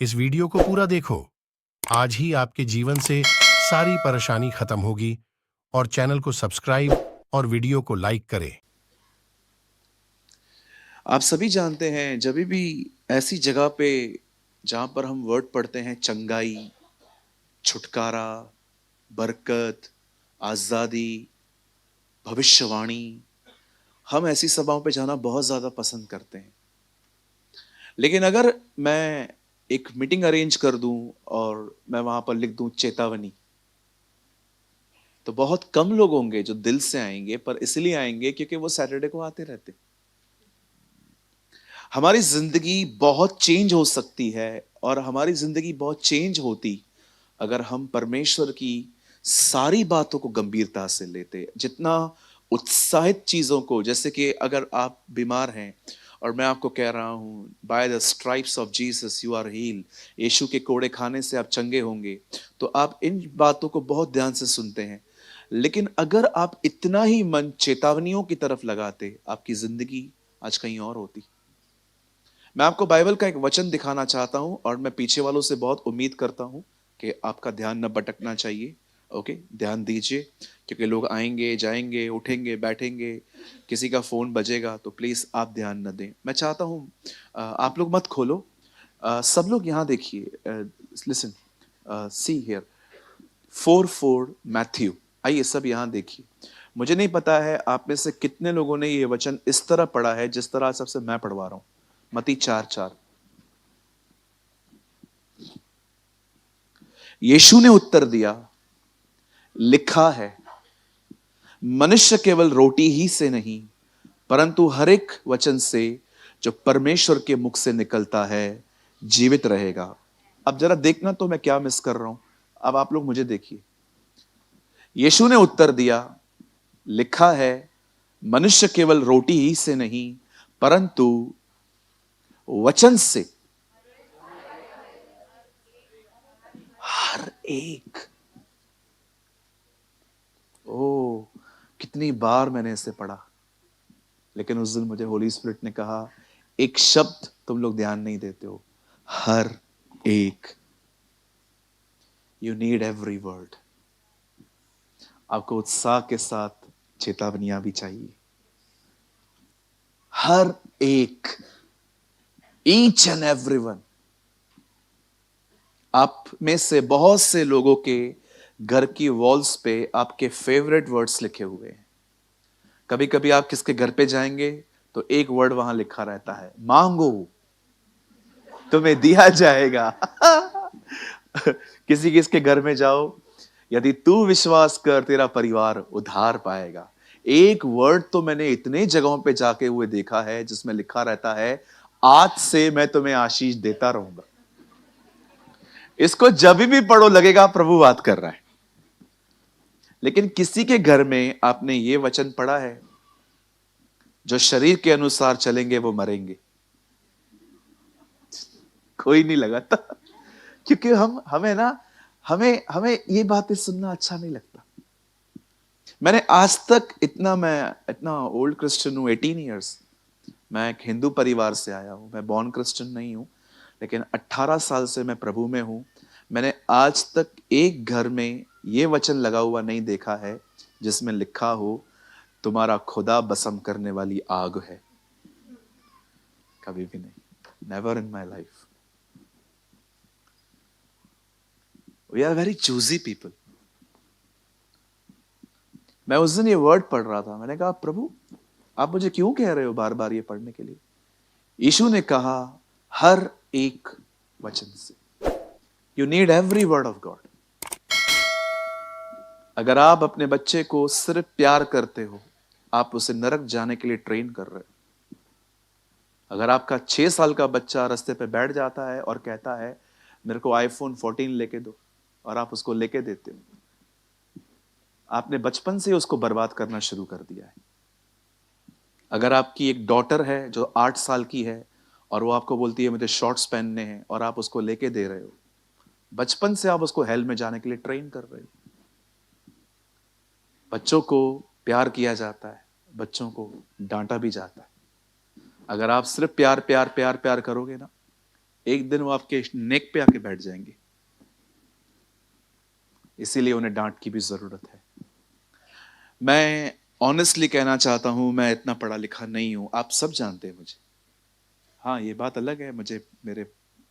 इस वीडियो को पूरा देखो। आज ही आपके जीवन से सारी परेशानी खत्म होगी। और चैनल को सब्सक्राइब और वीडियो को लाइक करें। आप सभी जानते हैं जब भी ऐसी जगह पे जहां पर हम वर्ड पढ़ते हैं चंगाई, छुटकारा, बरकत, आजादी, भविष्यवाणी, हम ऐसी सभाओं पे जाना बहुत ज्यादा पसंद करते हैं। लेकिन अगर मैं एक मीटिंग अरेंज कर दूं और मैं वहां पर लिख दूं चेतावनी, तो बहुत कम लोग होंगे जो दिल से आएंगे, पर इसलिए आएंगे क्योंकि वो सैटरडे को आते रहते। हमारी जिंदगी बहुत चेंज हो सकती है और हमारी जिंदगी बहुत चेंज होती अगर हम परमेश्वर की सारी बातों को गंभीरता से लेते। जितना उत्साहित चीजों को, जैसे कि अगर आप बीमार हैं और मैं आपको कह रहा हूं by the stripes of Jesus you are heal, Yeshu के कोड़े खाने से आप चंगे होंगे, तो आप इन बातों को बहुत ध्यान से सुनते हैं। लेकिन अगर आप इतना ही मन चेतावनियों की तरफ लगाते, आपकी जिंदगी आज कहीं और होती। मैं आपको बाइबल का एक वचन दिखाना चाहता हूं और मैं पीछे वालों से बहुत उम्मीद करता हूं कि आपका ध्यान न भटकना चाहिए। ओके, ध्यान दीजिए, क्योंकि लोग आएंगे जाएंगे, उठेंगे बैठेंगे, किसी का फोन बजेगा, तो प्लीज आप ध्यान न दें। मैं चाहता हूं आप लोग मत खोलो, सब लोग यहां देखिए। Listen, see here, 4:4 Matthew. आइए सब यहां देखिए। मुझे नहीं पता है आप में से कितने लोगों ने ये वचन इस तरह पढ़ा है जिस तरह सबसे मैं पढ़वा रहा हूं। मती 4:4। यीशु ने उत्तर दिया, लिखा है, मनुष्य केवल रोटी ही से नहीं परंतु हर एक वचन से जो परमेश्वर के मुख से निकलता है जीवित रहेगा। अब जरा देखना तो मैं क्या मिस कर रहा हूं। अब आप लोग मुझे देखिए। यीशु ने उत्तर दिया, लिखा है, मनुष्य केवल रोटी ही से नहीं परंतु वचन से हर एक। ओ, कितनी बार मैंने इसे पढ़ा, लेकिन उस दिन मुझे होली स्पिरिट ने कहा, एक शब्द तुम लोग ध्यान नहीं देते हो, हर एक। You need every word. आपको उत्साह के साथ चेतावनियां भी चाहिए। हर एक, ईच एंड एवरी वन। आप में से बहुत से लोगों के घर की वॉल्स पे आपके फेवरेट वर्ड्स लिखे हुए हैं। कभी कभी आप किसके घर पे जाएंगे तो एक वर्ड वहां लिखा रहता है, मांगो तुम्हें दिया जाएगा। किसी किसके घर में जाओ, यदि तू विश्वास कर तेरा परिवार उद्धार पाएगा। एक वर्ड तो मैंने इतने जगहों पे जाके हुए देखा है जिसमें लिखा रहता है, आज से मैं तुम्हें आशीष देता रहूंगा। इसको जब भी पढ़ो लगेगा प्रभु बात कर रहा है। लेकिन किसी के घर में आपने ये वचन पढ़ा है, जो शरीर के अनुसार चलेंगे वो मरेंगे? कोई नहीं लगाता। क्योंकि हम हमें ना हमें हमें ये बातें सुनना अच्छा नहीं लगता। मैंने आज तक मैं इतना ओल्ड क्रिश्चियन हूं, 18 ईयर्स। मैं एक हिंदू परिवार से आया हूं, मैं बॉर्न क्रिश्चियन नहीं हूं, लेकिन 18 साल से मैं प्रभु में हूं। मैंने आज तक एक घर में ये वचन लगा हुआ नहीं देखा है जिसमें लिखा हो, तुम्हारा खुदा बसम करने वाली आग है। कभी भी नहीं, never in my life. We are very choosy people. मैं उस दिन ये वर्ड पढ़ रहा था, मैंने कहा, प्रभु आप मुझे क्यों कह रहे हो बार बार ये पढ़ने के लिए? यीशु ने कहा, हर एक वचन से। You need every word of God. अगर आप अपने बच्चे को सिर्फ प्यार करते हो, आप उसे नरक जाने के लिए ट्रेन कर रहे हो। अगर आपका 6 साल का बच्चा रास्ते पे बैठ जाता है और कहता है मेरे को iPhone 14 लेके दो, और आप उसको लेके देते हो, आपने बचपन से उसको बर्बाद करना शुरू कर दिया है। अगर आपकी एक डॉटर है जो 8 साल की है और वो आपको बोलती है मुझे शॉर्ट्स पहनने हैं, और आप उसको लेके दे रहे हो, बचपन से आप उसको हेल में जाने के लिए ट्रेन कर रहे हो। बच्चों को प्यार किया जाता है, बच्चों को डांटा भी जाता है। अगर आप सिर्फ प्यार प्यार प्यार प्यार करोगे ना, एक दिन वो आपके नेक पे आके बैठ जाएंगे। इसीलिए उन्हें डांट की भी जरूरत है। मैं ऑनेस्टली कहना चाहता हूं, मैं इतना पढ़ा लिखा नहीं हूं, आप सब जानते हैं मुझे। हाँ, ये बात अलग है, मुझे मेरे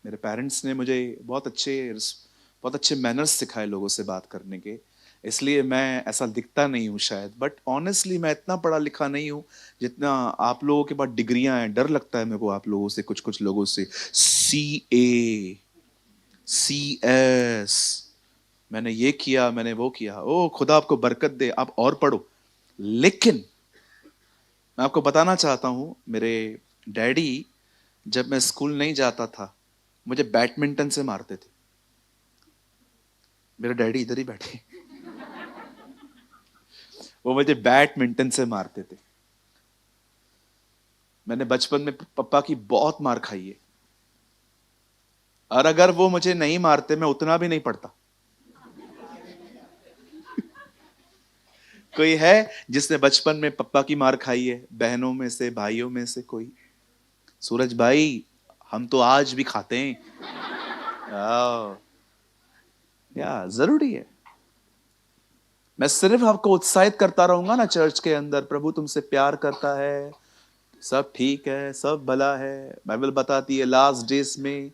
मेरे पेरेंट्स ने मुझे बहुत अच्छे मैनर्स सिखाए लोगों से बात करने के, इसलिए मैं ऐसा दिखता नहीं हूँ शायद। बट ऑनेस्टली मैं इतना पढ़ा लिखा नहीं हूँ जितना आप लोगों के पास डिग्रियां हैं। डर लगता है मेरे को आप लोगों से, कुछ कुछ लोगों से। CA, CS, मैंने ये किया, मैंने वो किया। ओ खुदा आपको बरकत दे, आप और पढ़ो। लेकिन मैं आपको बताना चाहता हूं, मेरे डैडी जब मैं स्कूल नहीं जाता था मुझे बैडमिंटन से मारते थे। मेरे डैडी इधर ही बैठे, वो मुझे बैडमिंटन से मारते थे। मैंने बचपन में पापा की बहुत मार खाई है, और अगर वो मुझे नहीं मारते मैं उतना भी नहीं पढ़ता। कोई है जिसने बचपन में पापा की मार खाई है? बहनों में से, भाइयों में से कोई? सूरज भाई, हम तो आज भी खाते हैं। आओ, या जरूरी है। मैं सिर्फ आपको उत्साहित करता रहूंगा ना चर्च के अंदर, प्रभु तुमसे प्यार करता है, सब ठीक है, सब भला है। बाइबल बताती है लास्ट डेज में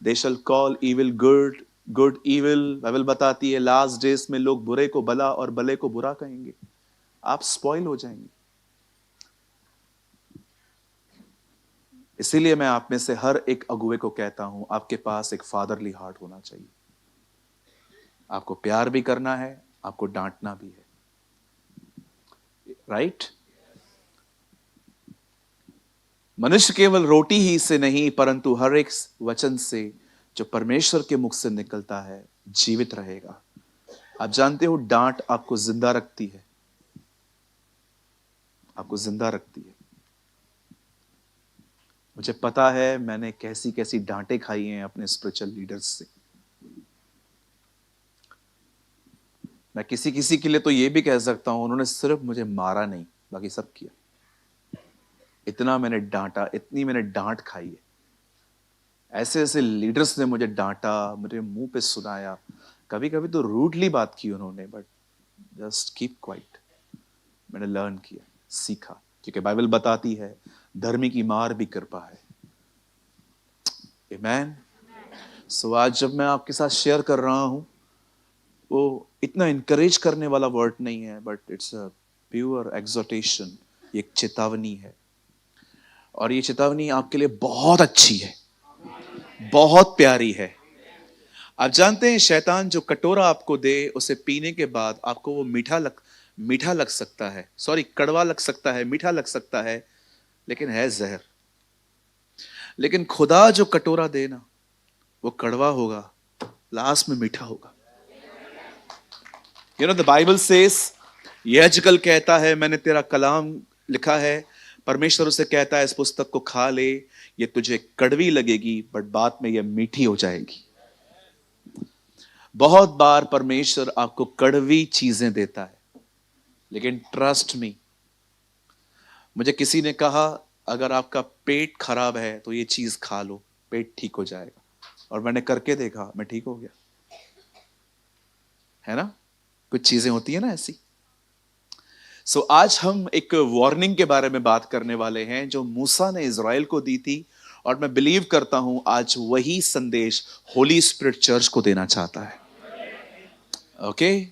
they shall call evil good, good evil. Bible बताती है लास्ट डेज में लोग बुरे को भला और भले को बुरा कहेंगे। आप स्पॉइल हो जाएंगे। इसीलिए मैं आप में से हर एक अगुवे को कहता हूं, आपके पास एक फादरली हार्ट होना चाहिए। आपको प्यार भी करना है, आपको डांटना भी है, राइट? मनुष्य केवल रोटी ही से नहीं परंतु हर एक वचन से जो परमेश्वर के मुख से निकलता है जीवित रहेगा। आप जानते हो डांट आपको जिंदा रखती है, आपको जिंदा रखती है। मुझे पता है मैंने कैसी कैसी डांटें खाई हैं अपने स्पिरिचुअल लीडर्स से। मैं किसी किसी के लिए तो ये भी कह सकता हूं उन्होंने सिर्फ मुझे मारा नहीं, बाकी सब किया। इतना मैंने डांटा, इतनी मैंने डांट खाई है। ऐसे ऐसे लीडर्स ने मुझे डांटा, मेरे मुंह पे सुनाया, कभी कभी तो रूडली बात की उन्होंने, बट जस्ट कीप क्वाइट। मैंने लर्न किया, सीखा, क्योंकि बाइबल बताती है धर्मी की मार भी कृपा है। आमेन। सो आज जब मैं आपके साथ शेयर कर रहा हूं, वो इतना इंकरेज करने वाला वर्ड नहीं है, बट इट्स अ प्योर एक्सोर्टेशन। ये एक चेतावनी है, और ये चेतावनी आपके लिए बहुत अच्छी है, बहुत प्यारी है। आप जानते हैं शैतान जो कटोरा आपको दे, उसे पीने के बाद आपको वो मीठा लग सकता है, सॉरी कड़वा लग सकता है, मीठा लग सकता है, लेकिन है जहर। लेकिन खुदा जो कटोरा दे ना, वो कड़वा होगा, लास्ट में मीठा होगा। द बाइबल सेज, याजकल कहता है मैंने तेरा कलाम लिखा है, परमेश्वर उसे कहता है इस पुस्तक को खा ले, ये तुझे कड़वी लगेगी बट बाद में ये मीठी हो जाएगी। बहुत बार परमेश्वर आपको कड़वी चीजें देता है, लेकिन ट्रस्ट मी, मुझे किसी ने कहा अगर आपका पेट खराब है तो ये चीज खा लो, पेट ठीक हो जाएगा। और मैंने करके देखा, मैं ठीक हो गया। है ना, कुछ चीजें होती है ना ऐसी। सो आज हम एक वार्निंग के बारे में बात करने वाले हैं जो मूसा ने इज़राइल को दी थी, और मैं बिलीव करता हूं आज वही संदेश होली स्पिरिट चर्च को देना चाहता है। ओके?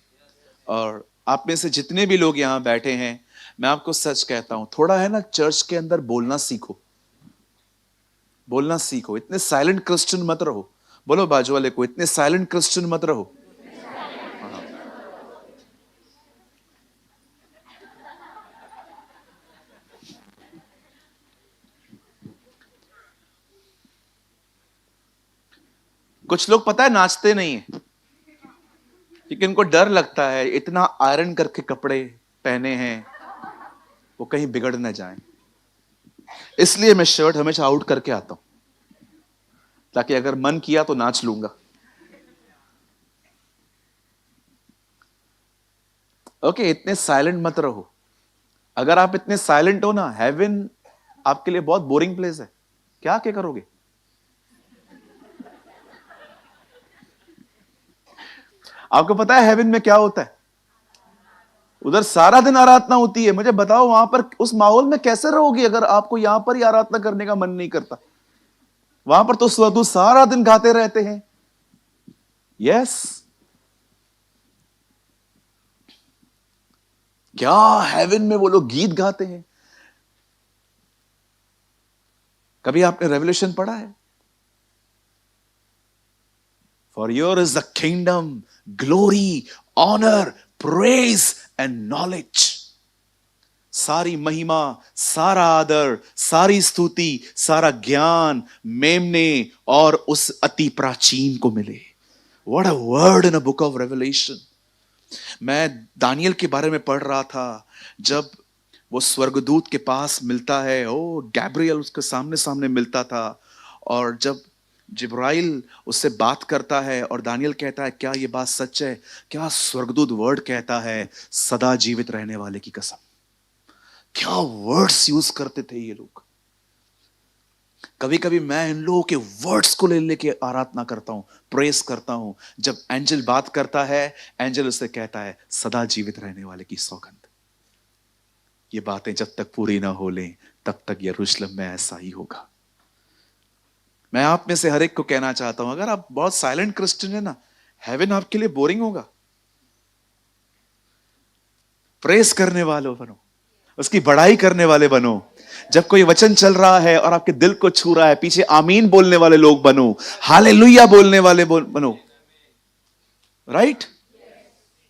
और आप में से जितने भी लोग यहां बैठे हैं, मैं आपको सच कहता हूं, थोड़ा है ना चर्च के अंदर बोलना सीखो, बोलना सीखो। इतने साइलेंट क्रिश्चियन मत रहो। बोलो बाजू वाले को, इतने साइलेंट क्रिश्चियन मत रहो। कुछ लोग पता है नाचते नहीं है क्योंकि उनको डर लगता है, इतना आयरन करके कपड़े पहने हैं वो कहीं बिगड़ ना जाएं। इसलिए मैं शर्ट हमेशा आउट करके आता हूं, ताकि अगर मन किया तो नाच लूंगा। ओके, इतने साइलेंट मत रहो। अगर आप इतने साइलेंट हो ना, हेवन आपके लिए बहुत बोरिंग प्लेस है। क्या करोगे? आपको पता है हेवन में क्या होता है? उधर सारा दिन आराधना होती है। मुझे बताओ वहां पर उस माहौल में कैसे रहोगी अगर आपको यहां पर ही आराधना करने का मन नहीं करता? वहां पर तो स्वर्गदूत सारा दिन गाते रहते हैं। यस, क्या हेवन में वो लोग गीत गाते हैं। कभी आपने रेवलेशन पढ़ा है? For your is the kingdom, glory, honour, praise and knowledge. सारी महिमा, सारा आदर, सारी स्तुति, सारा ज्ञान मेमने और उस अति प्राचीन को मिले। What a word in a book of revelation. मैं दानियल के बारे में पढ़ रहा था, जब वो स्वर्गदूत के पास मिलता है, ओ गैब्रियल उसके सामने सामने मिलता था, और जब जिब्राइल उससे बात करता है और दानियल कहता है क्या ये बात सच है? क्या स्वर्गदूत वर्ड कहता है, सदा जीवित रहने वाले की कसम। क्या वर्ड्स यूज करते थे ये लोग। कभी कभी मैं इन लोगों के वर्ड्स को ले लेके आराधना करता हूं, प्रेस करता हूं। जब एंजल बात करता है, एंजल उससे कहता है सदा जीवित रहने वाले की सौगंध। ये बातें जब तक पूरी ना हो लें तब तक यरूशलेम में ऐसा ही होगा। मैं आप में से हर एक को कहना चाहता हूं, अगर आप बहुत साइलेंट क्रिश्चियन है ना, हेवन आपके लिए बोरिंग होगा। प्रेस करने वाले बनो, उसकी बड़ाई करने वाले बनो। जब कोई वचन चल रहा है और आपके दिल को छू रहा है, पीछे आमीन बोलने वाले लोग बनो, हालेलुया बोलने वाले बनो। राइट?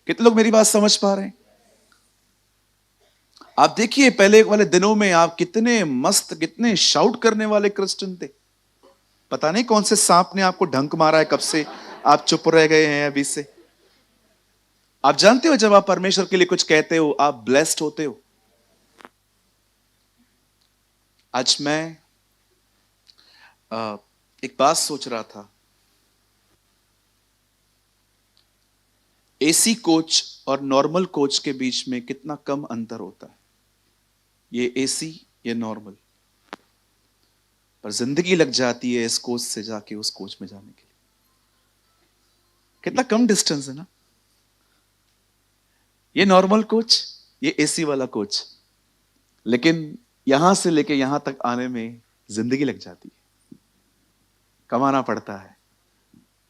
कितने लोग मेरी बात समझ पा रहे हैं? आप देखिए पहले वाले दिनों में आप कितने मस्त, कितने शाउट करने वाले क्रिश्चियन थे। पता नहीं कौन से सांप ने आपको ढंक मारा है, कब से आप चुप रह गए हैं अभी से। आप जानते हो जब आप परमेश्वर के लिए कुछ कहते हो आप ब्लेस्ड होते हो। आज मैं एक बात सोच रहा था, एसी कोच और नॉर्मल कोच के बीच में कितना कम अंतर होता है। ये एसी, ये नॉर्मल, पर जिंदगी लग जाती है इस कोच से जाके उस कोच में जाने के लिए। कितना कम डिस्टेंस है ना। ये नॉर्मल कोच, ये एसी वाला कोच, लेकिन यहां से लेके यहां तक आने में जिंदगी लग जाती है, कमाना पड़ता है।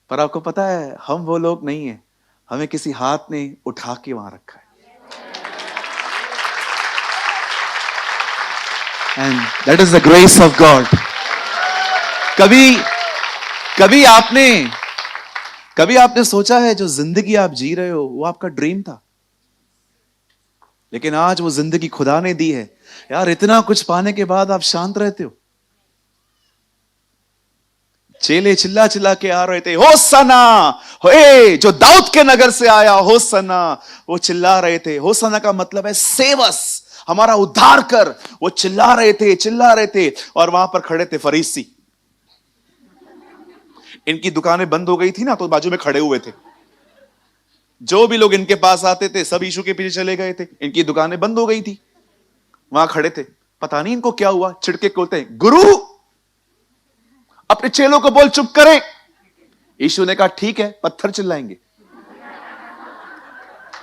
पर आपको पता है हम वो लोग नहीं है, हमें किसी हाथ ने उठा के वहां रखा है। And that is the grace of God. कभी कभी आपने सोचा है जो जिंदगी आप जी रहे हो वो आपका ड्रीम था, लेकिन आज वो जिंदगी खुदा ने दी है। यार इतना कुछ पाने के बाद आप शांत रहते हो। चेले चिल्ला चिल्ला के आ रहे थे, होसना, हे जो दाऊद के नगर से आया, होसना। वो चिल्ला रहे थे। होसना का मतलब है सेवस, हमारा उद्धार कर। वो चिल्ला रहे थे और वहां पर खड़े थे फरीसी। इनकी दुकानें बंद हो गई थी ना, तो बाजू में खड़े हुए थे। जो भी लोग इनके पास आते थे सब यीशु के पीछे चले गए थे। इनकी दुकानें बंद हो गई थी, वहां खड़े थे। पता नहीं इनको क्या हुआ, छिड़के बोलते हैं, गुरु अपने चेलों को बोल चुप करें। यीशु ने कहा ठीक है, पत्थर चिल्लाएंगे।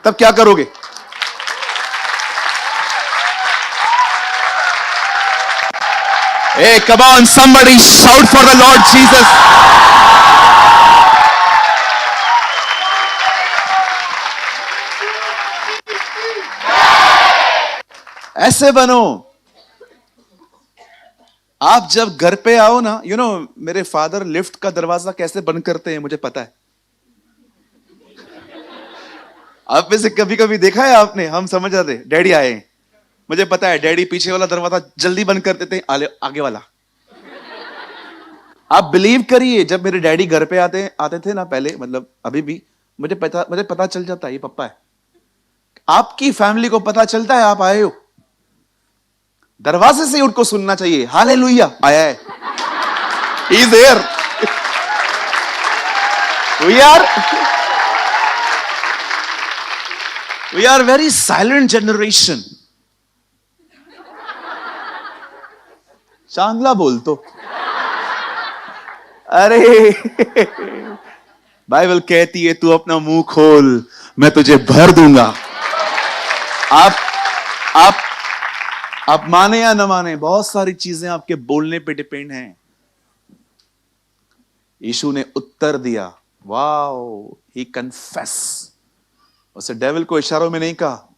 तब क्या करोगे? Hey, come on, somebody shout for the Lord Jesus. ऐसे बनो। आप जब घर पे आओ ना, मेरे फादर लिफ्ट का दरवाजा कैसे बंद करते हैं मुझे पता है। आप में से कभी कभी देखा है आपने? हम समझ जाते डैडी आए हैं, मुझे पता है डैडी पीछे वाला दरवाजा जल्दी बंद कर देते हैं, आगे वाला। आप बिलीव करिए, जब मेरे डैडी घर पे आते थे ना पहले, मतलब अभी भी, मुझे पता चल जाता है ये पप्पा है। आपकी फैमिली को पता चलता है आप आए हो, दरवाजे से उनको सुनना चाहिए, हालेलुया आया है, he is there. We are very silent generation. चांदला बोल तो, अरे बाइबल कहती है तू अपना मुंह खोल, मैं तुझे भर दूंगा। आप आप आप माने या ना माने, बहुत सारी चीजें आपके बोलने पे डिपेंड हैं। यीशु ने उत्तर दिया, वाओ, ही कन्फेस। उसे डेविल को इशारों में नहीं कहा,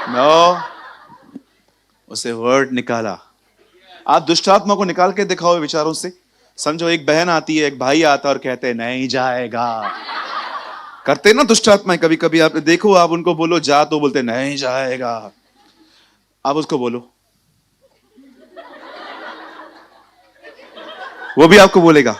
नो, उसे वर्ड निकाला। आप दुष्ट आत्मा को निकाल के दिखाओ विचारों से। समझो एक बहन आती है, एक भाई आता है और कहते हैं नहीं जाएगा। करते ना दुष्ट आत्माएं कभी कभी, आपने देखो, आप उनको बोलो जा, तो बोलते नहीं जाएगा। आप उसको बोलो, वो भी आपको बोलेगा।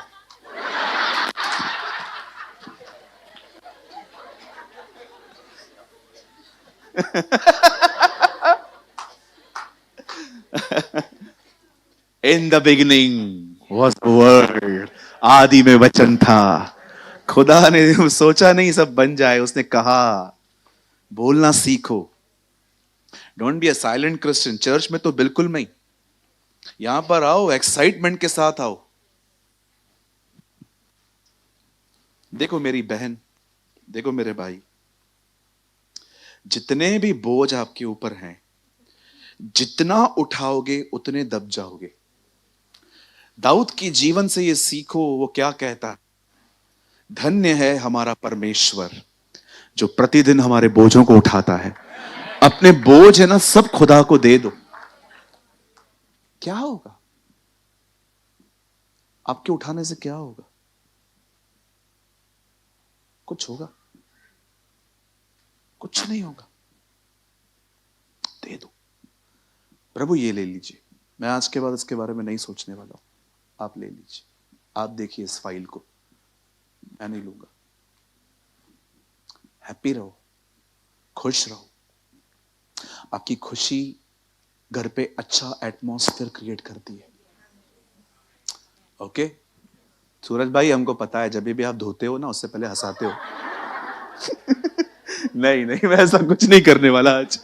In the beginning was the word, आदि में वचन था। खुदा ने सोचा नहीं सब बन जाए, उसने कहा। बोलना सीखो। Don't be a silent Christian. Church में तो बिल्कुल नहीं, यहां पर आओ, एक्साइटमेंट के साथ आओ। देखो मेरी बहन, देखो मेरे भाई, जितने भी बोझ आपके ऊपर हैं, जितना उठाओगे उतने दब जाओगे। दाऊद की जीवन से ये सीखो, वो क्या कहता है, धन्य है हमारा परमेश्वर जो प्रतिदिन हमारे बोझों को उठाता है। अपने बोझ है ना सब खुदा को दे दो। क्या होगा आपके उठाने से? क्या होगा? कुछ होगा? कुछ नहीं होगा। दे दो, प्रभु ये ले लीजिए, मैं आज के बाद इसके बारे में नहीं सोचने वाला हूं, आप ले लीजिए, आप देखिए इस फाइल को, मैं नहीं लूंगा। हैप्पी रहो, खुश रहो। आपकी खुशी घर पे अच्छा एटमॉस्फेयर क्रिएट करती है। ओके सूरज भाई, हमको पता है जब भी आप धोते हो ना, उससे पहले हंसाते हो। नहीं नहीं, मैं ऐसा कुछ नहीं करने वाला आज।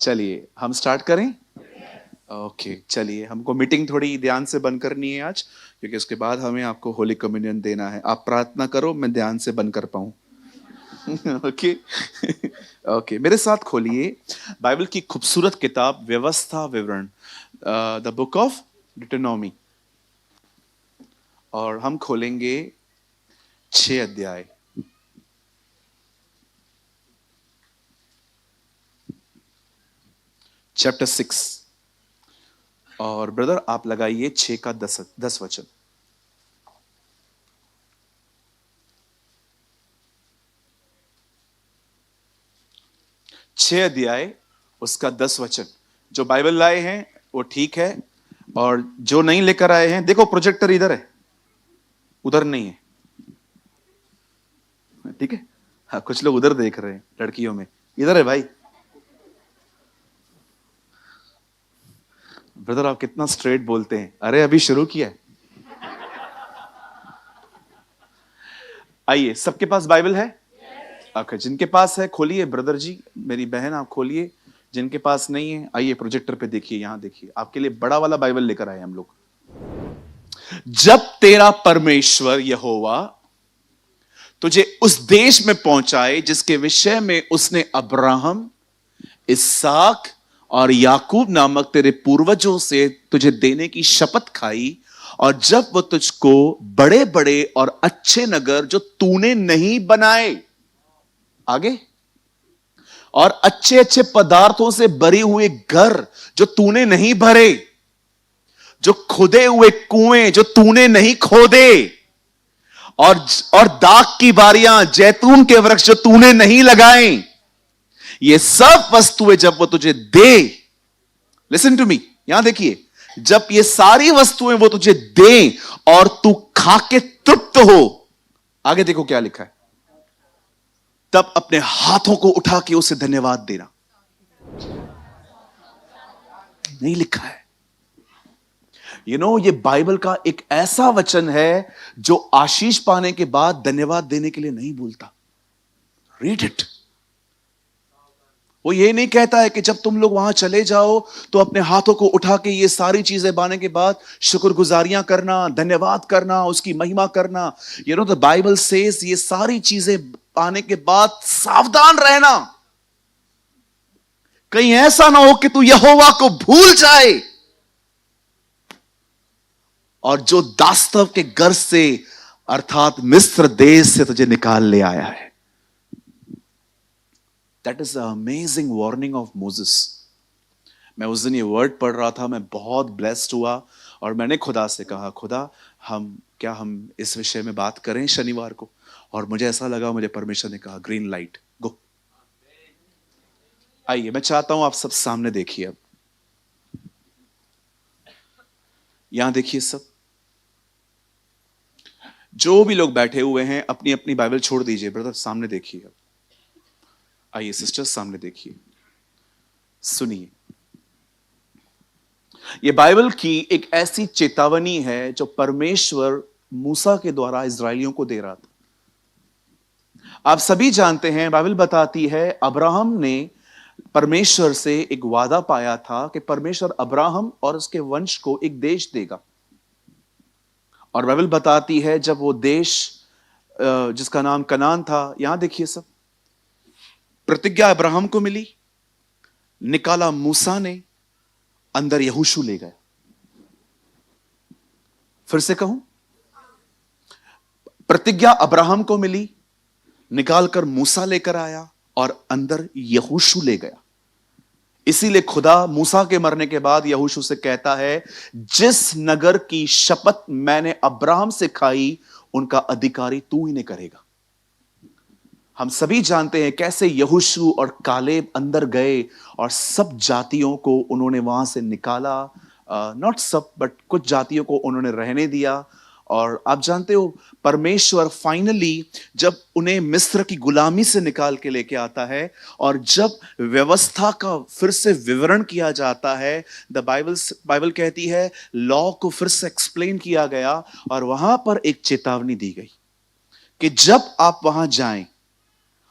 चलिए हम स्टार्ट करें। ओके चलिए, हमको मीटिंग थोड़ी ध्यान से बंद करनी है आज, क्योंकि उसके बाद हमें आपको होली कम्युनियन देना है। आप प्रार्थना करो, मैं ध्यान से बंद कर पाऊं। ओके ओके, मेरे साथ खोलिए बाइबल की खूबसूरत किताब व्यवस्था विवरण, द बुक ऑफ डिटोनॉमी, और हम खोलेंगे 6 अध्याय। चैप्टर 6, और ब्रदर आप लगाइए 6 का 10 वचन। छह अध्याय उसका 10 वचन। जो बाइबल लाए हैं वो ठीक है, और जो नहीं लेकर आए हैं, देखो प्रोजेक्टर इधर है, उधर नहीं है, ठीक है? हाँ, कुछ लोग उधर देख रहे हैं लड़कियों में, इधर है भाई। ब्रदर आप कितना स्ट्रेट बोलते हैं। अरे अभी शुरू किया है। आइए, सबके पास बाइबल है? ओके, जिनके पास है खोलिए। ब्रदर जी, मेरी बहन आप खोलिए। जिनके पास नहीं है, आइए प्रोजेक्टर पे देखिए, यहां देखिए, आपके लिए बड़ा वाला बाइबल लेकर आए हम लोग। जब तेरा परमेश्वर यहोवा तुझे उस देश में पहुंचाए जिसके विषय में उसने अब्राहम, इसहाक और याकूब नामक तेरे पूर्वजों से तुझे देने की शपथ खाई, और जब वो तुझको बड़े बड़े और अच्छे नगर जो तूने नहीं बनाए, आगे, और अच्छे अच्छे पदार्थों से भरे हुए घर जो तूने नहीं भरे, जो खुदे हुए कुएं जो तूने नहीं खोदे, और दाख की बारियां, जैतून के वृक्ष जो तूने नहीं लगाए, ये सब वस्तुएं जब वो तुझे दे, लिसन टू मी, यहां देखिए, जब ये सारी वस्तुएं वो तुझे दे और तू खा के तृप्त हो, आगे देखो क्या लिखा है, तब अपने हाथों को उठा के उसे धन्यवाद देना। नहीं लिखा है। ये बाइबल का एक ऐसा वचन है जो आशीष पाने के बाद धन्यवाद देने के लिए नहीं बोलता। Read it. वो ये नहीं कहता है कि जब तुम लोग वहां चले जाओ तो अपने हाथों को उठा के ये सारी चीजें पाने के बाद शुक्रगुजारियां करना, धन्यवाद करना, उसकी महिमा करना। द बाइबल सेज ये सारी चीजें पाने के बाद सावधान रहना, कहीं ऐसा ना हो कि तू यहोवा को भूल जाए और जो दास्तव के घर से अर्थात मिस्र देश से तुझे निकाल ले आया है। That is the amazing warning of Moses. मैं उस दिन ये वर्ड पढ़ रहा था, मैं बहुत ब्लेस्ड हुआ और मैंने खुदा से कहा, खुदा हम इस विषय में बात करें शनिवार को? और मुझे ऐसा लगा, मुझे परमेश्वर ने कहा ग्रीन लाइट, गो। आइए, मैं चाहता हूं आप सब सामने देखिए। अब यहां देखिए, सब जो भी लोग बैठे हुए हैं अपनी अपनी बाइबल छोड़ दीजिए। ब्रदर सामने देखिए। अब आइए सिस्टर्स सामने देखिए, सुनिए। यह बाइबल की एक ऐसी चेतावनी है जो परमेश्वर मूसा के द्वारा इजरायलियों को दे रहा था। आप सभी जानते हैं, बाइबल बताती है अब्राहम ने परमेश्वर से एक वादा पाया था कि परमेश्वर अब्राहम और उसके वंश को एक देश देगा। और बाइबल बताती है जब वो देश जिसका नाम कनान था, यहां देखिए सब, प्रतिज्ञा अब्राहम को मिली, निकाला मूसा ने, अंदर यहोशू ले गया। फिर से कहूं, प्रतिज्ञा अब्राहम को मिली, निकालकर मूसा लेकर आया और अंदर यहोशू ले गया। इसीलिए खुदा मूसा के मरने के बाद यहोशू से कहता है, जिस नगर की शपथ मैंने अब्राहम से खाई उनका अधिकारी तू ही ने करेगा। हम सभी जानते हैं कैसे यहोशू और कालेब अंदर गए और सब जातियों को उन्होंने वहां से निकाला। नॉट सब, बट कुछ जातियों को उन्होंने रहने दिया। और आप जानते हो, परमेश्वर फाइनली जब उन्हें मिस्र की गुलामी से निकाल के लेके आता है और जब व्यवस्था का फिर से विवरण किया जाता है, बाइबल कहती है लॉ को फिर से एक्सप्लेन किया गया और वहां पर एक चेतावनी दी गई कि जब आप वहां जाएं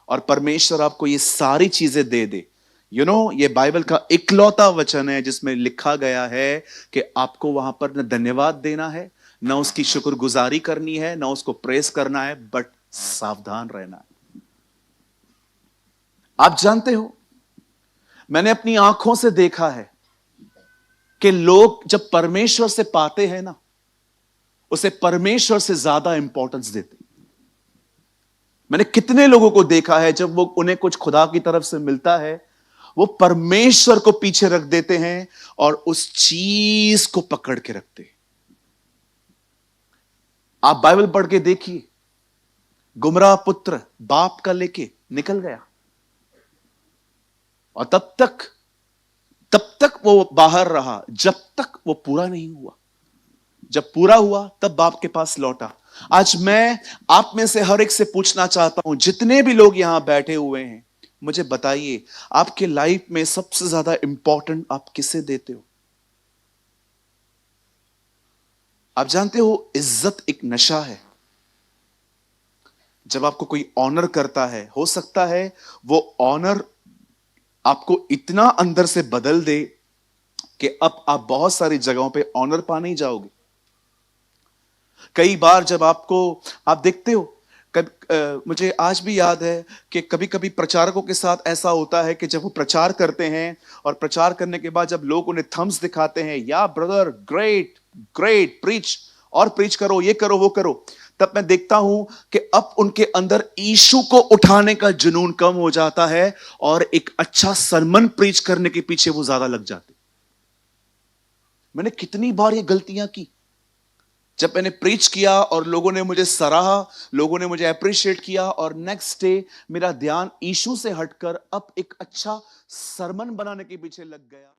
और परमेश्वर आपको ये सारी चीजें दे दे। ये बाइबल का इकलौता वचन है जिसमें लिखा गया है कि आपको वहां पर न धन्यवाद देना है, न उसकी शुक्रगुजारी करनी है, न उसको प्रेस करना है, बट सावधान रहना है। आप जानते हो, मैंने अपनी आंखों से देखा है कि लोग जब परमेश्वर से पाते हैं ना, उसे परमेश्वर से ज्यादा इंपॉर्टेंस देते। मैंने कितने लोगों को देखा है जब वो उन्हें कुछ खुदा की तरफ से मिलता है, वो परमेश्वर को पीछे रख देते हैं और उस चीज को पकड़ के रखते हैं। आप बाइबल पढ़ के देखिए, गुमराह पुत्र बाप का लेके निकल गया और तब तक वो बाहर रहा जब तक वो पूरा नहीं हुआ। जब पूरा हुआ तब बाप के पास लौटा। आज मैं आप में से हर एक से पूछना चाहता हूं, जितने भी लोग यहां बैठे हुए हैं, मुझे बताइए आपके लाइफ में सबसे ज्यादा इंपॉर्टेंट आप किसे देते हो? आप जानते हो, इज्जत एक नशा है। जब आपको कोई ऑनर करता है, हो सकता है वो ऑनर आपको इतना अंदर से बदल दे कि अब आप बहुत सारी जगहों पे ऑनर पा नहीं जाओगे। कई बार जब आप देखते हो, मुझे आज भी याद है कि कभी कभी प्रचारकों के साथ ऐसा होता है कि जब वो प्रचार करते हैं और प्रचार करने के बाद जब लोग उन्हें थम्स दिखाते हैं, या ब्रदर ग्रेट ग्रेट प्रीच, और प्रीच करो, ये करो वो करो, तब मैं देखता हूं कि अब उनके अंदर यीशु को उठाने का जुनून कम हो जाता है और एक अच्छा सरमन प्रीच करने के पीछे वो ज्यादा लग जाते। मैंने कितनी बार ये गलतियां की, जब मैंने प्रीच किया और लोगों ने मुझे सराहा, लोगों ने मुझे अप्रिशिएट किया और नेक्स्ट डे मेरा ध्यान यीशु से हटकर अब एक अच्छा सरमन बनाने के पीछे लग गया।